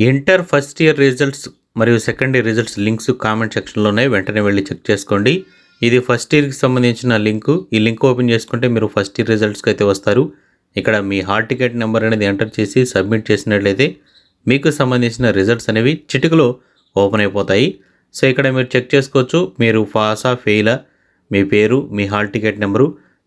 Inter first year results మరియు second year results links comment సెక్షన్లో ఉన్నాయి. వెంటనే వెళ్ళి చెక్ చేసుకోండి. ఇది ఫస్ట్ ఇయర్కి సంబంధించిన లింకు. ఈ లింక్ ఓపెన్ చేసుకుంటే మీరు ఫస్ట్ ఇయర్ రిజల్ట్స్కి అయితే వస్తారు. ఇక్కడ మీ హాల్ టికెట్ నెంబర్ అనేది ఎంటర్ చేసి సబ్మిట్ చేసినట్లయితే మీకు సంబంధించిన రిజల్ట్స్ అనేవి చిటికలో ఓపెన్ అయిపోతాయి. సో ఇక్కడ మీరు చెక్ చేసుకోవచ్చు. మీరు పాసా ఫెయిలా, మీ పేరు, మీ హాల్ టికెట్ నెంబరు,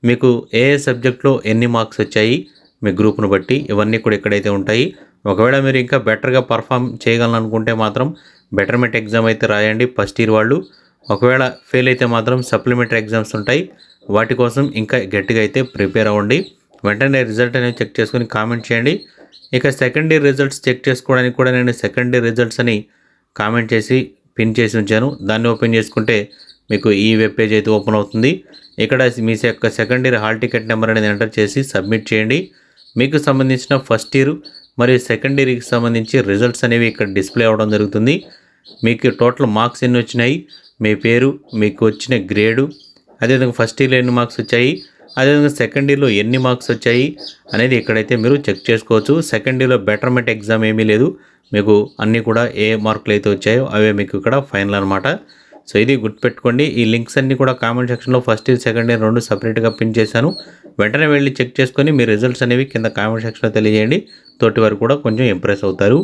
మీకు ఏ సబ్జెక్ట్లో ఎన్ని మార్క్స్ వచ్చాయి, మీ గ్రూప్ను బట్టి ఇవన్నీ కూడా ఇక్కడైతే ఉంటాయి. ఒకవేళ మీరు ఇంకా బెటర్గా పర్ఫామ్ చేయగలనుకుంటే మాత్రం బెటర్మెంట్ ఎగ్జామ్ అయితే రాయండి ఫస్ట్ ఇయర్ వాళ్ళు. ఒకవేళ ఫెయిల్ అయితే మాత్రం సప్లిమెంటరీ ఎగ్జామ్స్ ఉంటాయి, వాటి కోసం ఇంకా గట్టిగా అయితే ప్రిపేర్ అవ్వండి. వెంటనే రిజల్ట్ అనేది చెక్ చేసుకొని కామెంట్ చేయండి. ఇక సెకండ్ ఇయర్ రిజల్ట్స్ చెక్ చేసుకోవడానికి కూడా నేను సెకండ్ ఇయర్ రిజల్ట్స్ అని కామెంట్ చేసి పిన్ చేసి ఉంచాను. దాన్ని ఓపెన్ చేసుకుంటే మీకు ఈ వెబ్ పేజ్ అయితే ఓపెన్ అవుతుంది. ఇక్కడ మీ యొక్క second year hall ticket number అనేది ఎంటర్ చేసి సబ్మిట్ చేయండి. మీకు సంబంధించిన ఫస్ట్ ఇయర్ మరియు సెకండ్ ఇయర్కి సంబంధించి రిజల్ట్స్ అనేవి ఇక్కడ డిస్ప్లే అవ్వడం జరుగుతుంది. మీకు టోటల్ మార్క్స్ ఎన్ని వచ్చినాయి, మీ పేరు, మీకు వచ్చిన గ్రేడు, అదేవిధంగా ఫస్ట్ ఇయర్లో ఎన్ని మార్క్స్ వచ్చాయి, అదేవిధంగా సెకండ్ ఇయర్లో ఎన్ని మార్క్స్ వచ్చాయి అనేది ఇక్కడైతే మీరు చెక్ చేసుకోవచ్చు. సెకండ్ ఇయర్లో బెటర్మెంట్ ఎగ్జామ్ ఏమీ లేదు, మీకు అన్నీ కూడా ఏ మార్కులు అయితే వచ్చాయో అవే మీకు ఇక్కడ ఫైనల్ అనమాట. సో ఇది గుర్తుపెట్టుకోండి. ఈ లింక్స్ అన్నీ కూడా కామెంట్ సెక్షన్లో ఫస్ట్ ఇయర్ సెకండ్ ఇయర్ రెండు సపరేట్గా పిన్ చేశాను. వెంటనే వెళ్ళి చెక్ చేసుకొని మీ రిజల్ట్స్ అనేవి కింద కామెంట్ సెక్షన్లో తెలియజేయండి. తోటి వారు కూడా కొంచెం ఇంప్రెస్ అవుతారు.